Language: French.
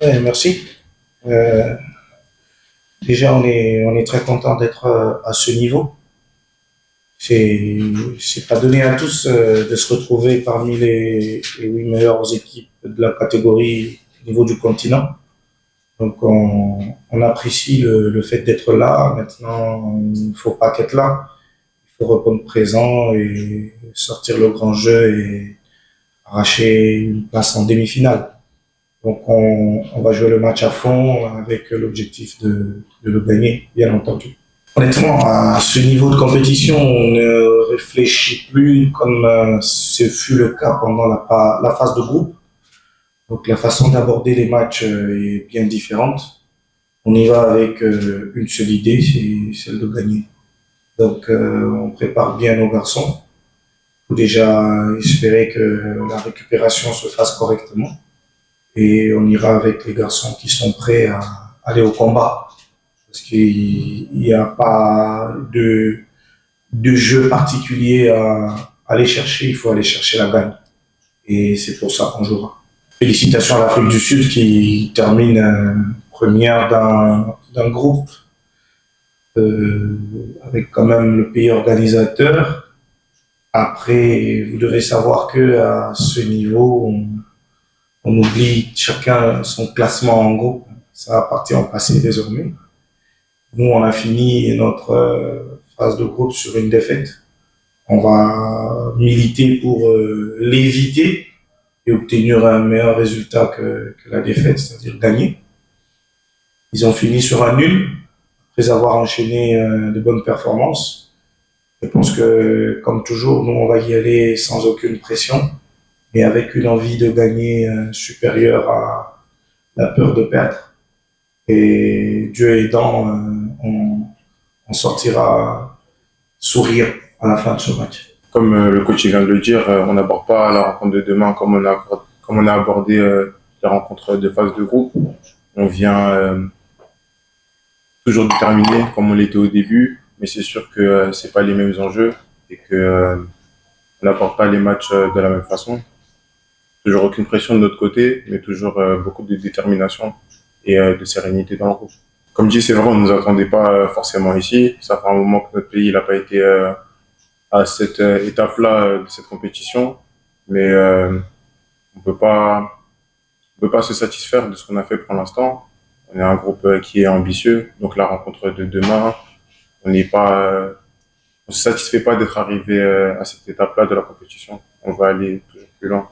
Ouais, merci. Euh, Déjà, on est très content d'être à ce niveau. C'est, c'est pas donné à tous de se retrouver parmi les 8 meilleures équipes de la catégorie au niveau du continent. Donc, on apprécie le fait d'être là. Maintenant, il ne faut pas qu'être là. Il faut répondre présent et sortir le grand jeu et arracher une place en demi-finale. Donc, on va jouer le match à fond avec l'objectif de le gagner, bien entendu. Honnêtement, à ce niveau de compétition, on ne réfléchit plus comme ce fut le cas pendant la phase de groupe. Donc, la façon d'aborder les matchs est bien différente. On y va avec une seule idée, c'est celle de gagner. Donc, on prépare bien nos garçons. Il faut déjà espérer que la récupération se fasse correctement. Et on ira avec les garçons qui sont prêts à aller au combat. Parce qu'il n'y a pas de jeu particulier à aller chercher, il faut aller chercher la gagne. Et c'est pour ça qu'on jouera. Félicitations à l'Afrique du Sud qui termine première d'un groupe euh, avec quand même le pays organisateur. Après, vous devez savoir que à ce niveau, on oublie chacun son classement en groupe. Ça appartient au passé désormais. Nous, on a fini notre phase de groupe sur une défaite. On va militer pour l'éviter et obtenir un meilleur résultat que la défaite, c'est-à-dire gagner. Ils ont fini sur un nul après avoir enchaîné de bonnes performances. Je pense que, comme toujours, nous, on va y aller sans aucune pression, mais avec une envie de gagner supérieure à la peur de perdre. Et Dieu aidant, on sortira sourire à la fin de ce match. Comme le coach vient de le dire, on n'aborde pas la rencontre de demain comme on a abordé les rencontres de phase de groupe. On vient toujours déterminé comme on l'était au début, mais c'est sûr que c'est pas les mêmes enjeux et que on n'aborde pas les matchs de la même façon. Toujours aucune pression de notre côté, mais toujours beaucoup de détermination et de sérénité dans le groupe. Comme dit, c'est vrai, on ne nous attendait pas forcément ici. Ça fait un moment que notre pays n'a pas été à cette étape-là de cette compétition, mais on peut pas se satisfaire de ce qu'on a fait pour l'instant. On est un groupe qui est ambitieux, donc la rencontre de demain, on n'est pas, on se satisfait pas d'être arrivé à cette étape-là de la compétition. On va aller toujours plus loin.